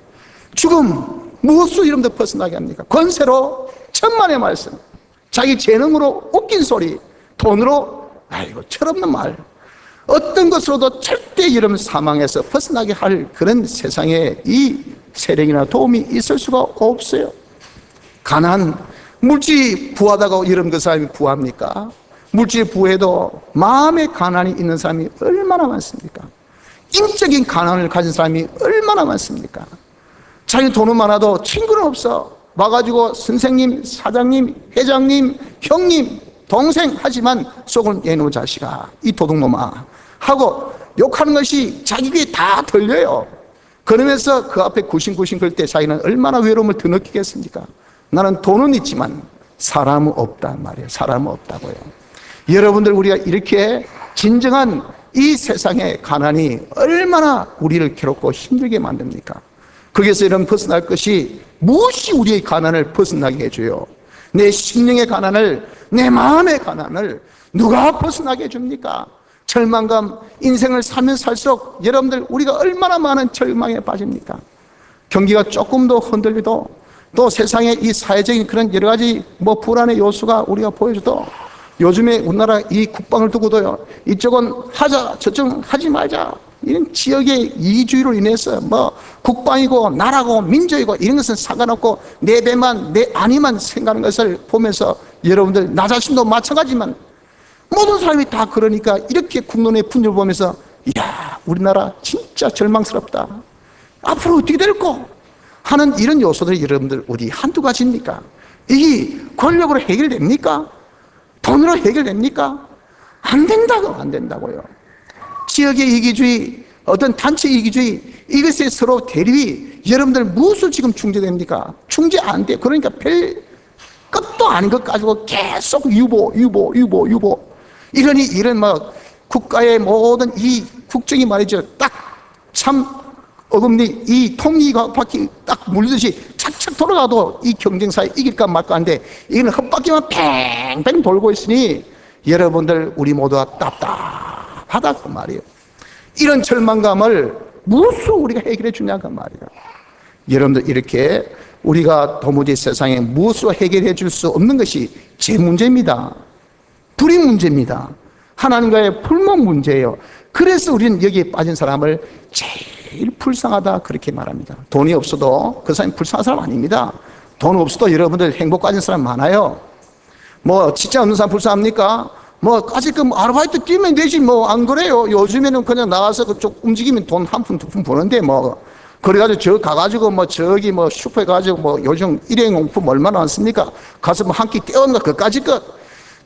[SPEAKER 1] 죽음 무엇으로 여러분들 벗어나게 합니까? 권세로? 천만의 말씀. 자기 재능으로 웃긴 소리, 돈으로 아이고 철없는 말, 어떤 것으로도 절대 여러분 사망에서 벗어나게 할 그런 세상에 이 세력이나 도움이 있을 수가 없어요. 가난, 물질이 부하다고 여러분 그 사람이 부합니까? 물질이 부해도 마음의 가난이 있는 사람이 얼마나 많습니까? 인적인 가난을 가진 사람이 얼마나 많습니까? 자기 돈은 많아도 친구는 없어. 와가지고 선생님, 사장님, 회장님, 형님, 동생 하지만 속은 얘놈 자식아, 이 도둑놈아 하고 욕하는 것이 자기 귀에 다 들려요. 그러면서 그 앞에 구신구신 걸 때 자기는 얼마나 외로움을 더 느끼겠습니까? 나는 돈은 있지만 사람은 없단 말이에요. 사람은 없다고요. 여러분들, 우리가 이렇게 진정한 이 세상의 가난이 얼마나 우리를 괴롭고 힘들게 만듭니까? 거기에서 여러분 벗어날 것이 무엇이 우리의 가난을 벗어나게 해줘요? 내 심령의 가난을, 내 마음의 가난을 누가 벗어나게 해줍니까? 절망감, 인생을 살면 살수록 여러분들 우리가 얼마나 많은 절망에 빠집니까? 경기가 조금 더 흔들리도, 또 세상의 이 사회적인 그런 여러 가지 불안의 요소가 우리가 보여줘도, 요즘에 우리나라 이 국방을 두고도요, 이쪽은 하자, 저쪽은 하지 말자, 이런 지역의 이기주의로 인해서 국방이고 나라고 민족이고 이런 것은 상관없고 내 배만, 내 안위만 생각하는 것을 보면서 여러분들, 나 자신도 마찬가지지만 모든 사람이 다 그러니까 이렇게 국론의 분열을 보면서, 이야, 우리나라 진짜 절망스럽다, 앞으로 어떻게 될까 하는 이런 요소들이 여러분들 어디 한두 가지입니까? 이게 권력으로 해결됩니까? 돈으로 해결됩니까? 안 된다고요. 지역의 이기주의, 어떤 단체 이기주의, 이것에 서로 대립이 여러분들 무엇을 지금 중재됩니까? 중재 안 돼. 그러니까 별 끝도 아닌 것 가지고 계속 유보. 이러니 이런 국가의 모든 이 국정이 말이죠, 딱 참 어금니 이 톱니가 바퀴 딱 물듯이 착착 돌아가도 이 경쟁사에 이길까 말까 하는데, 이거는 헛바퀴만 팽팽 돌고 있으니 여러분들 우리 모두가 답답하다 그 말이에요. 이런 절망감을 무엇으로 우리가 해결해 주냐 그 말이에요. 여러분들, 이렇게 우리가 도무지 세상에 무엇으로 해결해 줄 수 없는 것이 제 문제입니다. 불의 문제입니다. 하나님과의 불목 문제예요. 그래서 우리는 여기에 빠진 사람을 제일 불쌍하다 그렇게 말합니다. 돈이 없어도 그 사람이 불쌍한 사람 아닙니다. 돈 없어도 여러분들 행복 가진 사람 많아요. 뭐 진짜 없는 사람 불쌍합니까? 뭐 아직 그 아르바이트 뛰면 되지 뭐 안 그래요? 요즘에는 그냥 나가서 그쪽 움직이면 돈 한 푼 두 푼 버는데 뭐 그래가지고 저 가가지고 뭐 저기 뭐 슈퍼에 가지고 뭐 요즘 일회용품 얼마나 많습니까? 가서 뭐 한 끼 떼어놓는 것 그까짓 것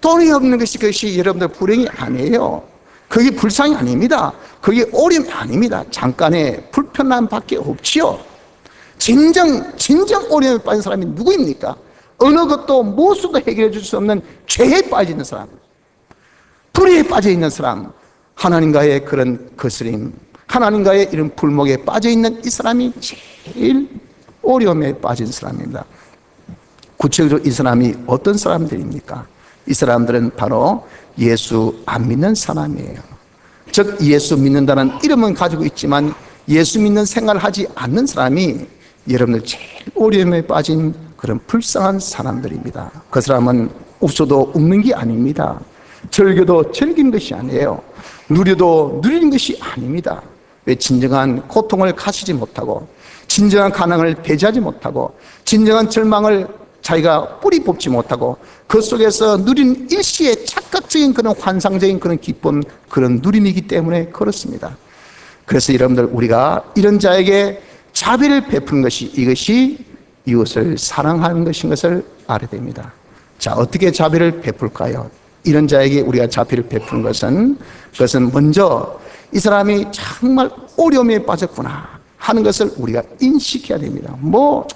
[SPEAKER 1] 돈이 없는 것이 그것이 여러분들 불행이 아니에요. 그게 불쌍이 아닙니다. 그게 어려움이 아닙니다. 잠깐의 불편함밖에 없지요. 진정 어려움에 빠진 사람이 누구입니까? 어느 것도 무엇도 해결해 줄 수 없는 죄에 빠져 있는 사람, 불의에 빠져 있는 사람, 하나님과의 그런 거스림, 하나님과의 이런 불목에 빠져 있는 이 사람이 제일 어려움에 빠진 사람입니다. 구체적으로 이 사람이 어떤 사람들입니까? 이 사람들은 바로 예수 안 믿는 사람이에요. 즉 예수 믿는다는 이름은 가지고 있지만 예수 믿는 생활을 하지 않는 사람이 여러분들 제일 어려움에 빠진 그런 불쌍한 사람들입니다. 그 사람은 웃어도 웃는 게 아닙니다. 즐겨도 즐긴 것이 아니에요. 누려도 누리는 것이 아닙니다. 왜? 진정한 고통을 가시지 못하고, 진정한 가난을 배제하지 못하고, 진정한 절망을 자기가 뿌리 뽑지 못하고, 그 속에서 누린 일시의 착각적인 그런 환상적인 그런 기쁨, 그런 누림이기 때문에 그렇습니다. 그래서 여러분들 우리가 이런 자에게 자비를 베푸는 것이, 이것이 이웃을 사랑하는 것인 것을 알아야 됩니다. 자, 어떻게 자비를 베풀까요? 이런 자에게 우리가 자비를 베푸는 것은, 그것은 먼저 이 사람이 정말 어려움에 빠졌구나 하는 것을 우리가 인식해야 됩니다. 뭐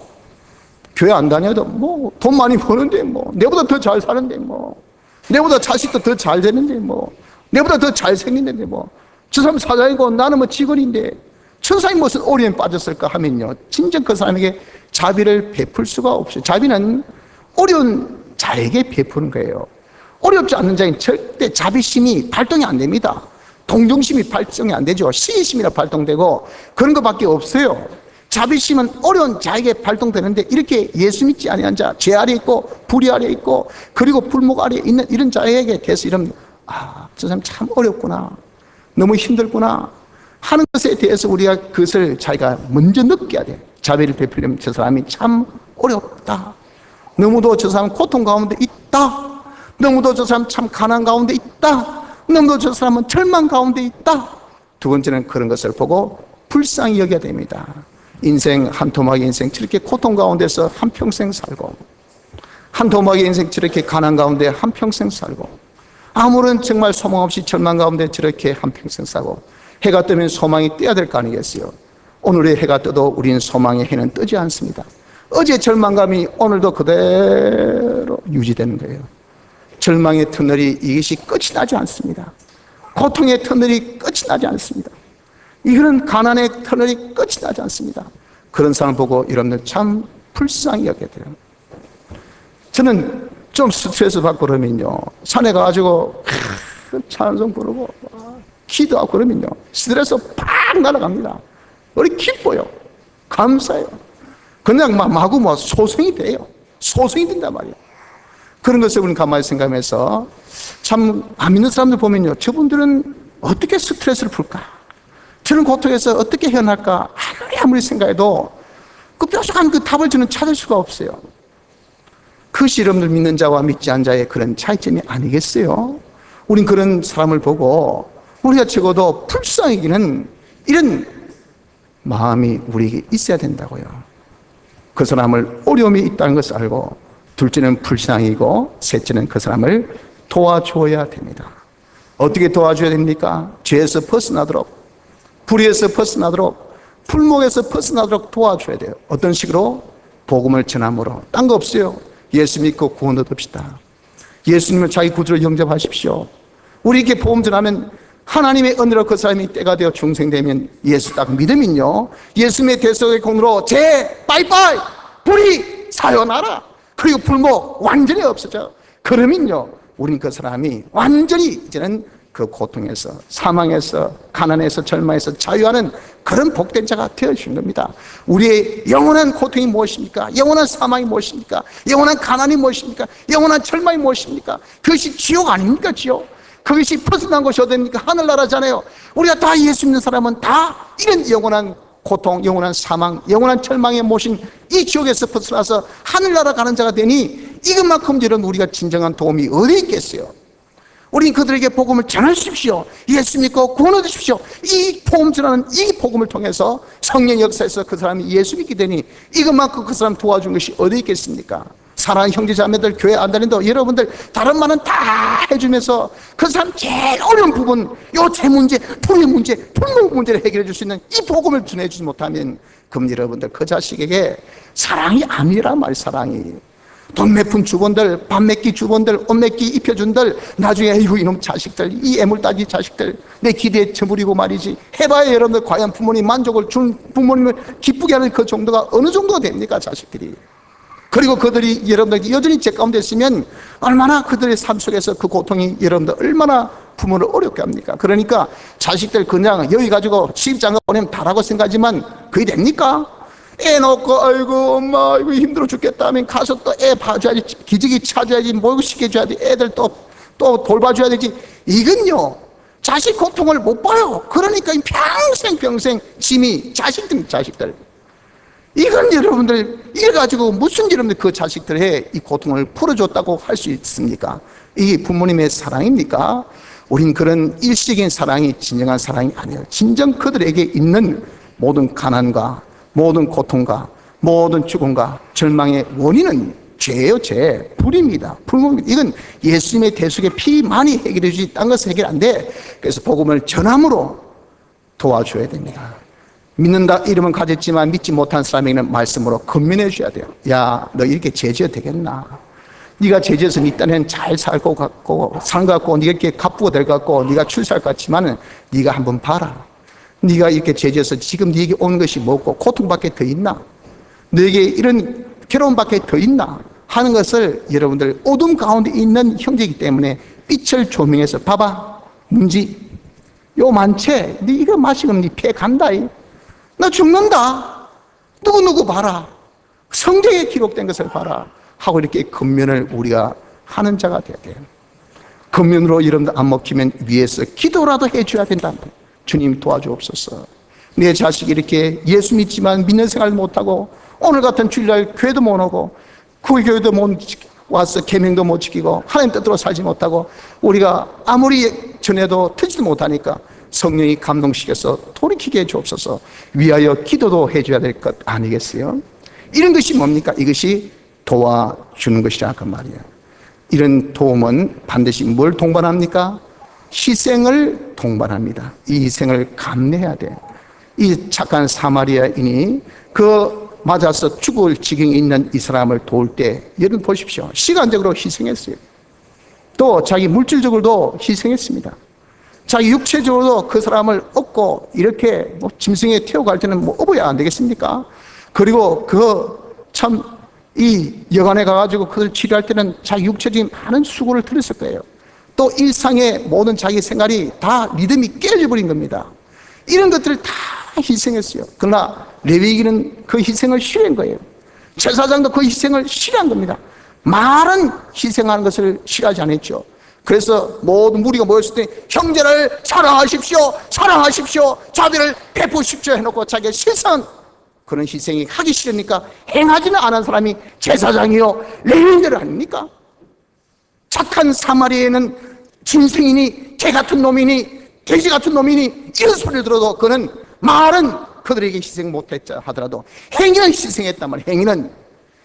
[SPEAKER 1] 교회 안 다녀도 뭐 돈 많이 버는데 뭐 내보다 더 잘 사는데 뭐 내보다 자식도 더 잘 되는데 뭐 내보다 더 잘생긴데 뭐 저 사람 사장이고 나는 뭐 직원인데 천사님 무슨 어려움에 빠졌을까 하면요, 진정 그 사람에게 자비를 베풀 수가 없어요. 자비는 어려운 자에게 베푸는 거예요. 어렵지 않는 자에는 절대 자비심이 발동이 안 됩니다. 동정심이 발동이 안 되죠. 시기심이라 발동되고 그런 것밖에 없어요. 자비심은 어려운 자에게 발동되는데, 이렇게 예수 믿지 아니한 자, 죄 아래 있고 불의 아래 있고 그리고 불목 아래 있는 이런 자에게 대해서 이런, 저 사람 참 어렵구나, 너무 힘들구나 하는 것에 대해서 우리가 그것을 자기가 먼저 느껴야 돼요. 자비를 베풀려면 저 사람이 참 어렵다, 너무도 저 사람 고통 가운데 있다, 너무도 저 사람 참 가난 가운데 있다, 너무도 저 사람은 절망 가운데 있다. 두 번째는 그런 것을 보고 불쌍히 여겨야 됩니다. 인생 한 토막의 인생 저렇게 고통 가운데서 한평생 살고, 한 토막의 인생 저렇게 가난 가운데 한평생 살고, 아무런 정말 소망 없이 절망 가운데 저렇게 한평생 살고, 해가 뜨면 소망이 떠야 될 거 아니겠어요? 오늘의 해가 떠도 우리는 소망의 해는 뜨지 않습니다. 어제 절망감이 오늘도 그대로 유지되는 거예요. 절망의 터널이, 이것이 끝이 나지 않습니다. 고통의 터널이 끝이 나지 않습니다. 이거는 가난의 터널이 끝이 나지 않습니다. 그런 사람 보고 여러분들 참 불쌍히 여겨야 돼요. 저는 좀 스트레스 받고 그러면요, 산에 가가지고 찬송 부르고 기도하고 그러면요, 스트레스 팍 날아갑니다. 우리 기뻐요. 감사해요. 그냥 마구 소송이 돼요. 소송이 된단 말이에요. 그런 것을 우리는 가만히 생각하면서, 참 안 믿는 사람들 보면요, 저분들은 어떻게 스트레스를 풀까, 저런 고통에서 어떻게 헤어날까, 아무리 생각해도 그 뾰족한 그 답을 저는 찾을 수가 없어요. 그것이 여러분들 믿는 자와 믿지 않은 자의 그런 차이점이 아니겠어요? 우린 그런 사람을 보고 우리가 적어도 불쌍히기는 이런 마음이 우리에게 있어야 된다고요. 그 사람을 어려움이 있다는 것을 알고, 둘째는 불쌍이고, 셋째는 그 사람을 도와줘야 됩니다. 어떻게 도와줘야 됩니까? 죄에서 벗어나도록, 불의에서 벗어나도록, 불목에서 벗어나도록 도와줘야 돼요. 어떤 식으로? 복음을 전함으로. 딴 거 없어요. 예수 믿고 구원 얻읍시다. 예수님을 자기 구주로 영접하십시오. 우리에게 복음 전하면 하나님의 은혜로 그 사람이 때가 되어 중생되면, 예수 딱 믿으면요, 예수님의 대속의 공로로 죄 빠이빠이, 불의 사요나라, 그리고 불목 완전히 없어져. 그러면요, 우리는 그 사람이 완전히 이제는 그 고통에서, 사망에서, 가난에서, 절망에서 자유하는 그런 복된 자가 되어주신 겁니다. 우리의 영원한 고통이 무엇입니까? 영원한 사망이 무엇입니까? 영원한 가난이 무엇입니까? 영원한 절망이 무엇입니까? 그것이 지옥 아닙니까? 지옥. 그것이 벗어난 곳이 어디입니까? 하늘나라잖아요. 우리가 다 예수 믿는 사람은 다 이런 영원한 고통, 영원한 사망, 영원한 절망에 모신 이 지옥에서 벗어나서 하늘나라 가는 자가 되니 이것만큼 여러분 우리가 진정한 도움이 어디 있겠어요? 우린 그들에게 복음을 전하십시오. 예수 믿고 구원 얻으십시오. 이 복음 전하는 이 복음을 통해서 성령 역사에서 그 사람이 예수 믿게 되니 이것만큼 그 사람 도와준 것이 어디 있겠습니까? 사랑하는 형제자매들, 교회 안 다닌다고 여러분들 다른 말은 다 해주면서 그 사람 제일 어려운 부분, 요 제 문제, 불의 문제, 불목 문제를 해결해 줄 수 있는 이 복음을 전해주지 못하면 그럼 여러분들 그 자식에게 사랑이 아니란 말이에요. 사랑이. 돈 몇 푼 주본들, 밥 몇 끼 주본들, 옷 몇 끼 입혀준들, 나중에 이놈 자식들, 이 애물따기 자식들 내 기대에 저버리고 말이지. 해봐야 여러분들 과연 부모님 만족을 준, 부모님을 기쁘게 하는 그 정도가 어느 정도가 됩니까? 자식들이. 그리고 그들이 여러분들에게 여전히 제 가운데 있으면 얼마나 그들의 삶 속에서 그 고통이 여러분들 얼마나 부모를 어렵게 합니까? 그러니까 자식들 그냥 여기 가지고 시집장가 보내면 다라고 생각하지만 그게 됩니까? 애 놓고 아이고 엄마 이거 힘들어 죽겠다 하면 가서 또 애 봐줘야지, 기저귀 차줘야지, 뭐 시켜줘야 돼, 애들 또 돌봐줘야 되지. 이건요 자식 고통을 못 봐요. 그러니까 평생 짐이 자식들. 이건 여러분들 이래 가지고 무슨 여러분들 그 자식들의 이 고통을 풀어줬다고 할 수 있습니까? 이게 부모님의 사랑입니까? 우린 그런 일시적인 사랑이 진정한 사랑이 아니에요. 진정 그들에게 있는 모든 가난과 모든 고통과 모든 죽음과 절망의 원인은 죄예요. 죄, 불입니다. 불법입니다. 이건 예수님의 대속의 피만이 해결해 주지 딴 것은 해결 안 돼. 그래서 복음을 전함으로 도와줘야 됩니다. 믿는다 이름은 가졌지만 믿지 못한 사람에게는 말씀으로 건면해 줘야 돼요. 야, 너 이렇게 죄지어도 되겠나? 네가 죄지어서 네 딴에는 잘 살고 갖고 산 것 같고 네가 이렇게 갚고 될 것 같고 네가 출세할 것 같지만은 네가 한번 봐라. 네가 이렇게 죄지어서 지금 네게 온 것이 뭐고 고통밖에 더 있나? 너에게 이런 괴로움밖에 더 있나? 하는 것을 여러분들 어둠 가운데 있는 형제이기 때문에 빛을 조명해서 봐봐. 문지 요 만체 네 이거 마시면 네 폐 간다. 너 죽는다. 누구 봐라. 성경에 기록된 것을 봐라. 하고 이렇게 근면을 우리가 하는 자가 돼야 돼요. 근면으로 여러분들 안 먹히면 위에서 기도라도 해줘야 된다. 주님 도와주옵소서. 내 자식이 이렇게 예수 믿지만 믿는 생활 못하고 오늘 같은 주일날 교회도 못 오고 그 교회도 못 와서 계명도 못 지키고 하나님 뜻대로 살지 못하고 우리가 아무리 전해도 듣지도 못하니까 성령이 감동시켜서 돌이키게 해주옵소서. 위하여 기도도 해줘야 될 것 아니겠어요? 이런 것이 뭡니까? 이것이 도와주는 것이라 그 말이에요. 이런 도움은 반드시 뭘 동반합니까? 희생을 동반합니다. 이 희생을 감내해야 돼요. 이 착한 사마리아인이 그 맞아서 죽을 지경에 있는 이 사람을 도울 때 여러분 보십시오. 시간적으로 희생했어요. 또 자기 물질적으로도 희생했습니다. 자기 육체적으로도 그 사람을 업고 이렇게 뭐 짐승에 태워갈 때는 뭐 업어야 안 되겠습니까? 그리고 이 여관에 가가지고 그들 치료할 때는 자기 육체적인 많은 수고를 들였을 거예요. 또 일상의 모든 자기 생활이 다 리듬이 깨져 버린 겁니다. 이런 것들을 다 희생했어요. 그러나 레위기는 그 희생을 싫어한 거예요. 제사장도 그 희생을 싫어한 겁니다. 말은 희생하는 것을 싫어하지 않았죠. 그래서 모든 무리가 모였을 때 형제를 사랑하십시오, 자비를 베푸십시오 해놓고 자기가 실상은 그런 희생이 하기 싫으니까 행하지는 않은 사람이 제사장이요 레위인들 아닙니까? 착한 사마리아에는 짐승이니 개 같은 놈이니 돼지 같은 놈이니 이런 소리를 들어도 그는 말은 그들에게 희생 못했자 하더라도 행위는 희생했단 말이에요. 행위는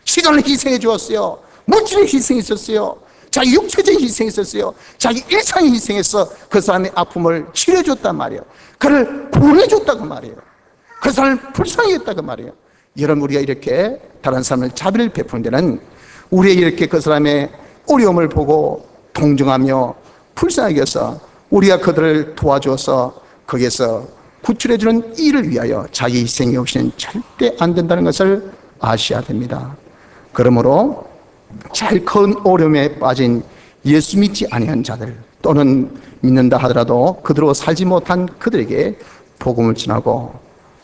[SPEAKER 1] 시간을 희생해 주었어요. 물질의 희생이 있었어요. 자기 육체적인 희생이 있었어요. 자기 일상의 희생해서 그 사람의 아픔을 치료해줬단 말이에요. 그를 구원해줬다고 말이에요. 그 사람을 불쌍히 했다고 말이에요. 여러분 우리가 이렇게 다른 사람을 자비를 베푸는 데는 우리에게 이렇게 그 사람의 어려움을 보고 동정하며 불쌍하게 해서 우리가 그들을 도와줘서 거기에서 구출해주는 일을 위하여 자기 희생이 없이는 절대 안 된다는 것을 아셔야 됩니다. 그러므로 제일 큰 어려움에 빠진 예수 믿지 아니한 자들 또는 믿는다 하더라도 그들로 살지 못한 그들에게 복음을 전하고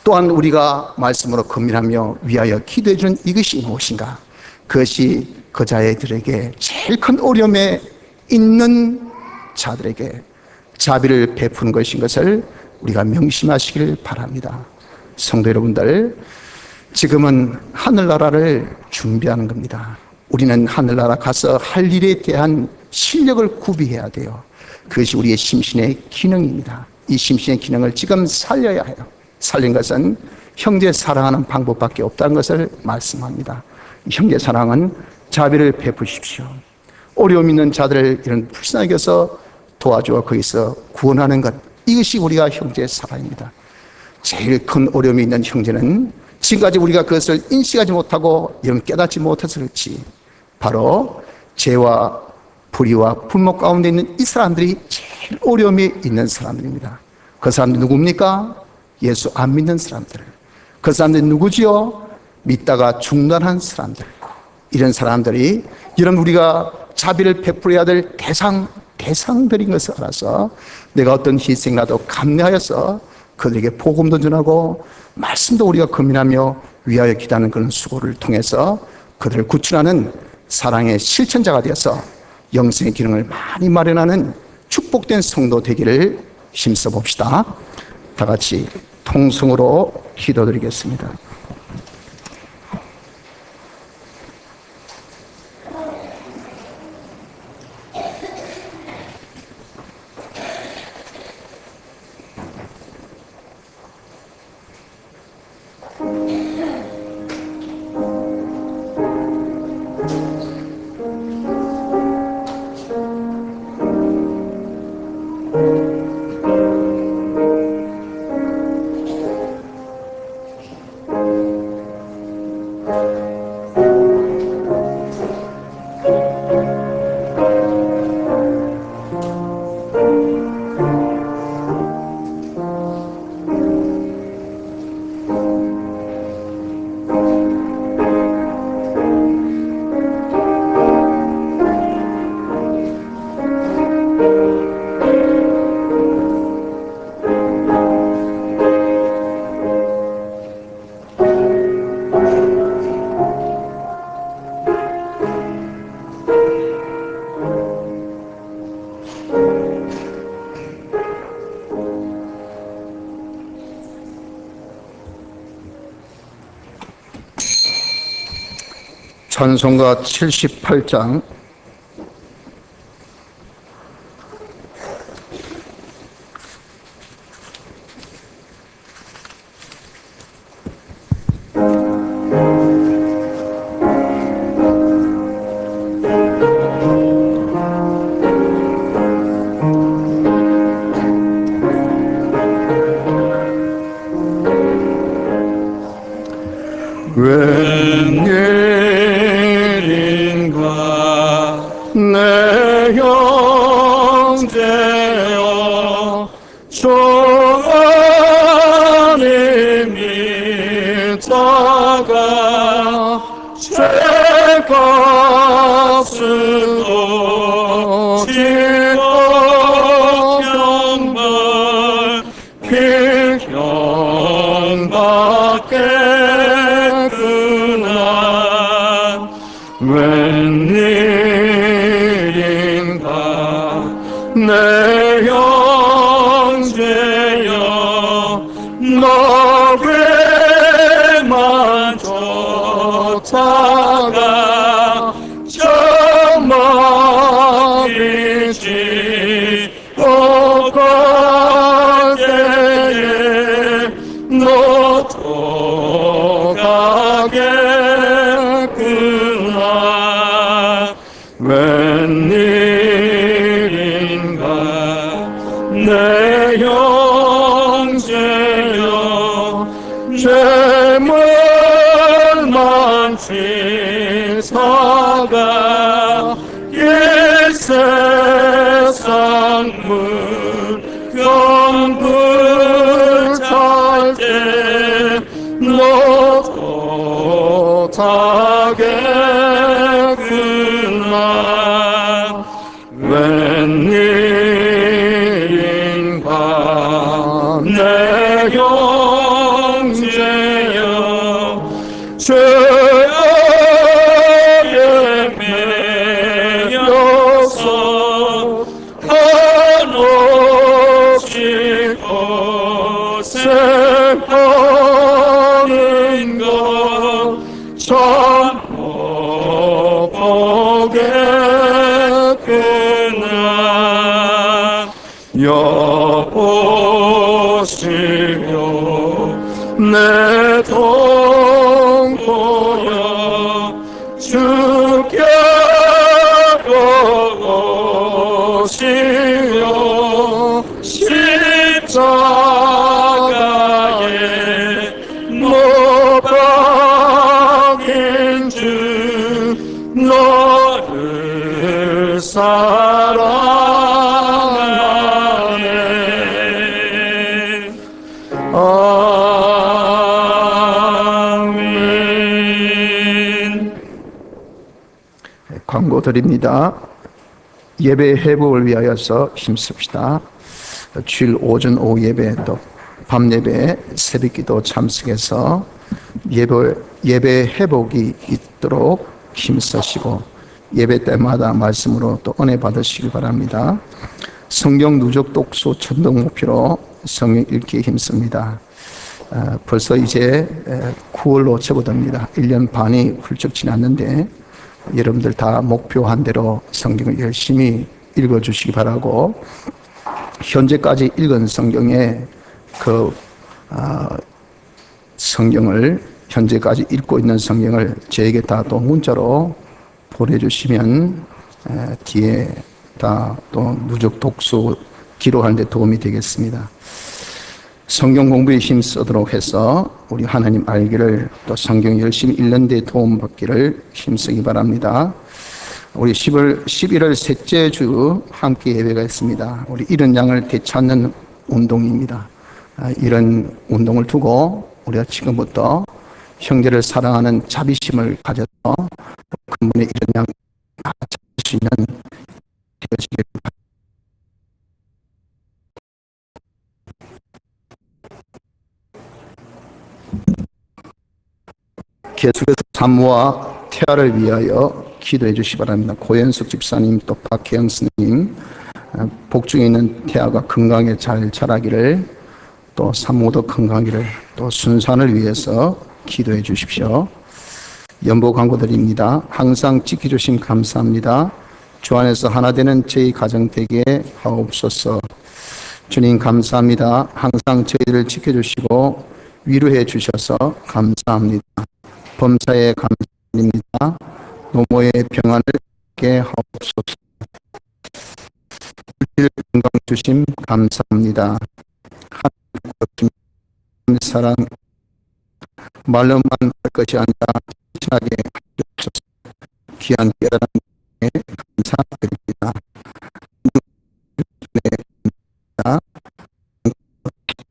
[SPEAKER 1] 또한 우리가 말씀으로 건면하며 위하여 기도해 주는 이것이 무엇인가? 그것이 그 자들에게 제일 큰 어려움에 있는 자들에게 자비를 베푸는 것인 것을 우리가 명심하시길 바랍니다. 성도 여러분들, 지금은 하늘나라를 준비하는 겁니다. 우리는 하늘나라 가서 할 일에 대한 실력을 구비해야 돼요. 그것이 우리의 심신의 기능입니다. 이 심신의 기능을 지금 살려야 해요. 살린 것은 형제 사랑하는 방법밖에 없다는 것을 말씀합니다. 형제 사랑은 자비를 베푸십시오. 어려움 있는 자들을 이런 불쌍하게 여겨서 도와주어 거기서 구원하는 것, 이것이 우리가 형제 사랑입니다. 제일 큰 어려움이 있는 형제는 지금까지 우리가 그것을 인식하지 못하고 이런 깨닫지 못해서 그렇지, 바로 죄와 불의와 불목 가운데 있는 이 사람들이 제일 어려움이 있는 사람들입니다. 그 사람들이 누굽니까? 예수 안 믿는 사람들. 그 사람들이 누구지요? 믿다가 중단한 사람들. 이런 사람들이, 이런 우리가 자비를 베풀어야 될 대상들인 것을 알아서 내가 어떤 희생이라도 감내하여서 그들에게 복음도 전하고 말씀도 우리가 고민하며 위하여 기도하는 그런 수고를 통해서 그들을 구출하는 사랑의 실천자가 되어서 영생의 기능을 많이 마련하는 축복된 성도 되기를 힘써 봅시다. 다 같이 통성으로 기도드리겠습니다. 찬송가 78장 웬일인가 내 형제여 주 안에 믿다가 죄값을 지고 병벌 필경받겠구나. 웬일인가 내 형제여 너에만 쫓다가 저먹이지 못할 때에 너도 가겠구나. 웬일인가 내 형제여 죄물 많지 사가 이 세상 물병불 탈때 너도 타겠구나. 웬일인가 내 형제여 죄에 매여서 한없이 고생하여 내 동포여 주께 오시며 십자가에 못 박힌 주 너를 사랑하네. 아멘. 광고 드립니다. 예배 회복을 위하여서 힘씁시다. 주일 오전 오후 예배 또 밤 예배 새벽 기도 참석해서 예배 회복이 있도록 힘쓰시고 예배 때마다 말씀으로 또 은혜 받으시기 바랍니다. 성경 누적 독서 천등 목표로 성경 읽기에 힘씁니다. 벌써 이제 9월로 접어듭니다. 1년 반이 훌쩍 지났는데 여러분들 다 목표한 대로 성경을 열심히 읽어주시기 바라고, 현재까지 읽은 성경에 성경을 현재까지 읽고 있는 성경을 저에게 다 또 문자로 보내주시면 뒤에 다 또 누적 독서 기록하는 데 도움이 되겠습니다. 성경 공부에 힘쓰도록 해서 우리 하나님 알기를, 또 성경 열심히 읽는 데 도움받기를 힘쓰기 바랍니다. 우리 11월 셋째 주 함께 예배가 있습니다. 우리 잃은 양을 되찾는 운동입니다. 이런 운동을 두고 우리가 지금부터 형제를 사랑하는 자비심을 가져서 그분의 잃은 양 찾을 수 있는 되어지길 바랍니다. 계속해서 산모와 태아를 위하여 기도해 주시기 바랍니다. 고현숙 집사님, 또 박혜영 스님, 복중에 있는 태아가 건강하게 잘 자라기를, 또 산모도 건강하기를, 또 순산을 위해서 기도해 주십시오. 연보 광고 드립니다. 항상 지켜주심 감사합니다. 주 안에서 하나 되는 저희 가정 되게 하옵소서. 주님 감사합니다. 항상 저희들을 지켜주시고 위로해 주셔서 감사합니다. 범사에 감사드립니다. 노모의 평안을 얻게 하옵소서. 물질 건강 주심 감사합니다. 하나님 사랑 말로만 할 것이 아니라 실천하게 하옵소서. 귀한 깨달음에 감사드립니다.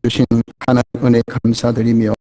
[SPEAKER 1] 주신 하나님 은혜 감사드리며